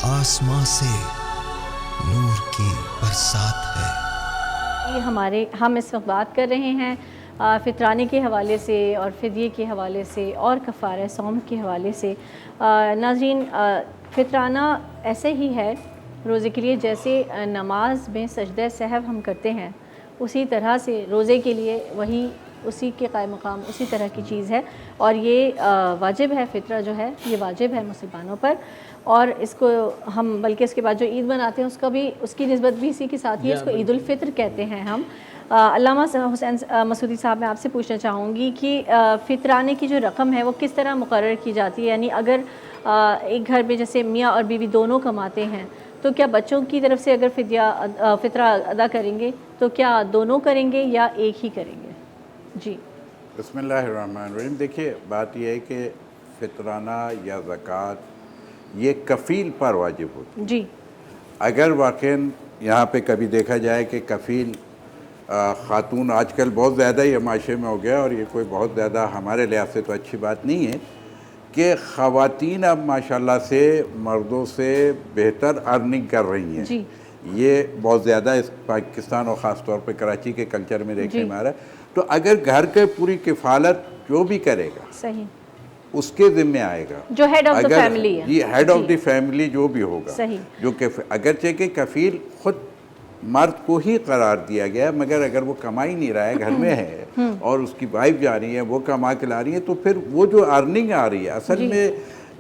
आसमां से नूर की बरसात है। ये हम इस वक्त बात कर रहे हैं फितराने के हवाले से और फ़िदिये के हवाले से और कफ़ारा सौम के हवाले से। नाज़रीन, फितराना ऐसे ही है रोज़े के लिए जैसे नमाज में सजदा सहव हम करते हैं, उसी तरह से रोज़े के लिए वही उसी के क़ायम मक़ाम उसी तरह की चीज़ है। और ये वाजिब है, फ़ितरा जो है ये वाजिब है मुसलमानों पर। और इसको हम बल्कि इसके बाद जो ईद मनाते हैं उसका भी उसकी निस्बत भी इसी के साथ ही है, इसको ईद उल फ़ित्र कहते हैं हम। अल्लामा हुसैन मसूदी साहब, मैं आपसे पूछना चाहूँगी कि फ़ितराने की जो रकम है वो किस तरह मुकर्रर की जाती है? यानी अगर एक घर में जैसे मियाँ और बीवी दोनों कमाते हैं तो क्या बच्चों की तरफ से अगर फ़ितरा अदा करेंगे तो क्या दोनों करेंगे या एक ही करेंगे? जी बिस्मिल्लाहिर्रहमानिर्रहीम। देखिए, बात यह है कि फ़ितराना या ज़कात ये कफ़ील पर वाजिब होती है। जी। अगर वाक़ई यहाँ पे कभी देखा जाए कि कफ़ील ख़ातून आजकल बहुत ज़्यादा ही माशरे में हो गया, और ये कोई बहुत ज़्यादा हमारे लिहाज से तो अच्छी बात नहीं है कि ख़वातीन अब माशाल्लाह से मर्दों से बेहतर अर्निंग कर रही हैं। जी। ये बहुत ज़्यादा इस पाकिस्तान और ख़ास तौर पे कराची के कल्चर में देखने में आ रहा है। तो अगर घर के पूरी किफ़ालत जो भी करेगा सही उसके ज़िम्मे आएगा, जो हेड ऑफ द फैमिली है। ये हेड ऑफ द फैमिली जो भी होगा, सही। जो कि अगरचे के कफ़ील ख़ुद मर्द को ही करार दिया गया, मगर अगर वो कमा ही नहीं रहा है, घर में है और उसकी वाइफ जा रही है, वो कमा के ला रही है, तो फिर वो जो अर्निंग आ रही है असल में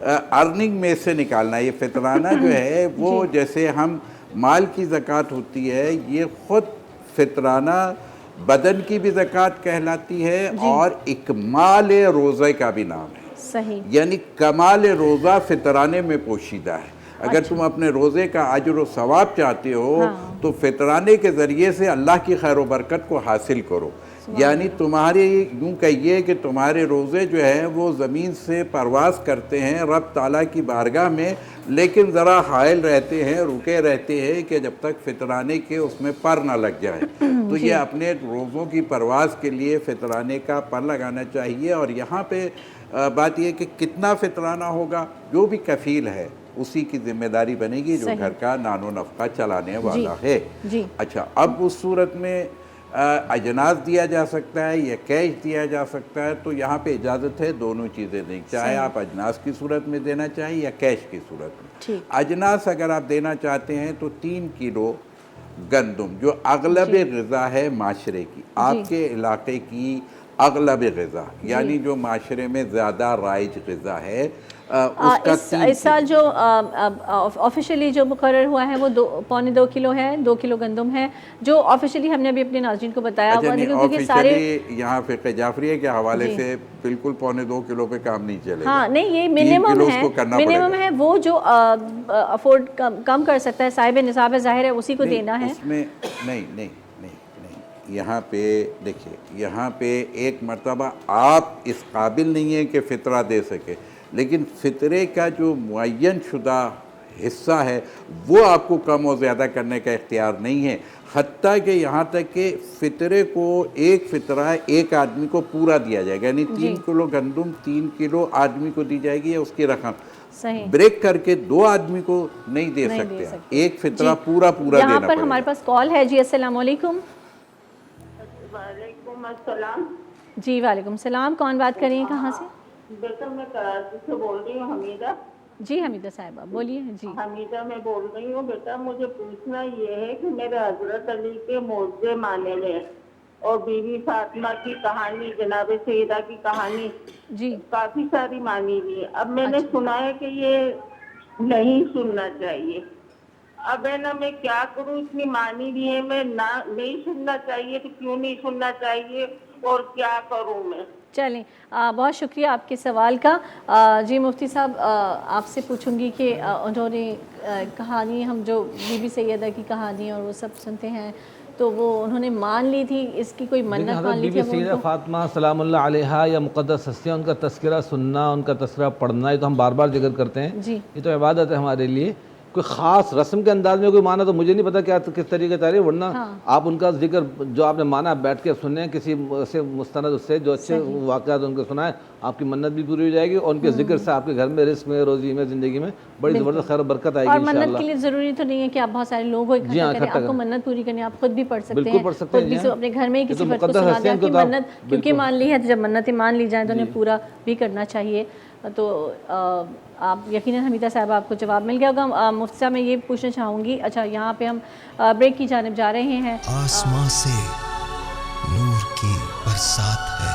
अर्निंग में से निकालना। ये फ़ितराना जो है वो जैसे हम माल की ज़कात होती है, ये ख़ुद फ़ितराना बदन की भी ज़कात कहलाती है और इकमाल रोज़े का भी नाम है। सही। यानी कमाल रोज़ा फ़ितराने में पोशीदा है। अगर तुम अपने रोज़े का अजर व सवाब चाहते हो तो फ़ितराने के ज़रिए से अल्लाह की खैर व बरकत को हासिल करो। यानी तुम्हारे यूँ कहिए कि तुम्हारे रोज़े जो हैं वो ज़मीन से परवाज़ करते हैं रब ताला की बारगाह में, लेकिन ज़रा हायल रहते हैं, रुके रहते हैं कि जब तक फ़ितराने के उसमें पर ना लग जाए। तो ये अपने रोज़ों की परवाज़ के लिए फ़ितराने का पर लगाना चाहिए। और यहाँ पे बात यह कि कितना फ़ितराना होगा, जो भी कफ़ील है उसी की ज़िम्मेदारी बनेगी जो घर का नानो नफ़क़ा चलाने वाला है। अच्छा, अब उस सूरत में अजनास दिया जा सकता है या कैश दिया जा सकता है, तो यहाँ पे इजाज़त है दोनों चीज़ें दें, चाहे आप अजनास की सूरत में देना चाहिए या कैश की सूरत में। अजनास अगर आप देना चाहते हैं तो 3 किलो गंदम, जो अगलब ग़िज़ा है माशरे की, आपके इलाके की अगलब ग़िज़ा, यानी जो माशरे में ज़्यादा राइज ग़िज़ा है, उसका इस साल जो ऑफिशियली जो मुकर्रर हुआ है वो 2.25 किलो है, 2 किलो गंदम है, जो ऑफिशियली हमने अभी अपने नाज़रीन को बताया हुआ है। क्योंकि सारे यहाँ फ़िक़्ह जाफ़रिया के हवाले से बिल्कुल 1.25 किलो पे काम नहीं चलेगा। हाँ, नहीं, ये मिनिमम है, वो जो अफोर्ड कम कर सकता है, साहिब निसाब है, ज़ाहिर है उसी को देना है। उसमें नहीं, यहाँ पे देखिए, यहाँ पे एक मर्तबा आप इस काबिल नहीं है कि फ़ितरा दे सके, लेकिन फ़ितरे का जो मुअय्यन शुदा हिस्सा है वो आपको कम और ज़्यादा करने का इख्तियार नहीं है। हत्ता कि यहाँ तक कि फ़ितरे को एक फ़ितरा एक आदमी को पूरा दिया जाएगा, यानी 3 किलो गंदम 3 किलो आदमी को दी जाएगी या उसकी रकम। ब्रेक करके 2 आदमी को नहीं दे सकते, एक फ़ितरा पूरा देना पड़ेगा। यहाँ पर हमारे पास कॉल है जी। अस्सलाम वालेकुम। वालेकुम अस्सलाम। जी वालेकुम सलाम, कौन बात कर रही हैं, कहाँ से? बेटा मैं कराची से बोल रही हूँ, हमीदा। जी हमीदा साहिबा बोलिए। जी हमीदा मैं बोल रही हूँ। बेटा मुझे पूछना ये है कि मेरे हजरत अली के मौज़े माने में और बीवी फातिमा की कहानी, जनाब सैयदा की कहानी जी काफ़ी सारी मानी हुई है। अब मैंने सुना है कि ये नहीं सुनना चाहिए। अब है ना, मैं क्या करूँ, इतनी मानी भी है, मैं ना नहीं सुनना चाहिए तो क्यों नहीं सुनना चाहिए और क्या करूँ मैं? चलें, बहुत शुक्रिया आपके सवाल का। जी मुफ्ती साहब, आपसे पूछूंगी कि उन्होंने कहानी, हम जो बीबी सैयदा की कहानी और वो सब सुनते हैं, तो वो उन्होंने मान ली थी, इसकी कोई मन्नत मान ली थी? बीबी सैयदा फातिमा सलामुल्लाह अलैहा या मुक़द्दस हस्तियाँ, उनका तज़किरा सुनना, उनका तज़किरा पढ़ना, ये तो हम बार बार जिक्र करते हैं जी। ये तो इबादत है हमारे लिए। कोई ख़ास रस्म के अंदाज में कोई माना तो मुझे नहीं पता क्या किस तरीके से, वरना आप उनका जिक्र जो आपने माना बैठ के सुने, किसी से मुस्तनद उससे जो अच्छे वाक़यात उनके सुनाए, آپ کی منت بھی پوری ہو جائے گی اور ان کے ذکر سے آپ کے گھر میں رزق میں روزی میں زندگی میں بڑی زبردست خیر و برکت آئے گی اور انشاءاللہ۔ منت کے لیے ضروری تو نہیں ہے کہ آپ بہت سارے لوگوں کو اکٹھا کریں، آپ کو منت پوری کرنی آپ خود بھی پڑھ سکتے ہیں، خود بھی اپنے گھر میں ہی کسی فرد کو سنا دیں کہ منت کیونکہ مان لی ہے، جب منتیں مان لی جائیں تو انہیں پورا بھی کرنا چاہیے۔ تو آپ یقیناً حمیدہ صاحب آپ کو جواب مل گیا ہوگا۔ مفتی صاحب میں یہ پوچھنا چاہوں گی، اچھا یہاں پہ ہم بریک کی جانب جا رہے ہیں۔ آسمان سے نور کی برسات ہے۔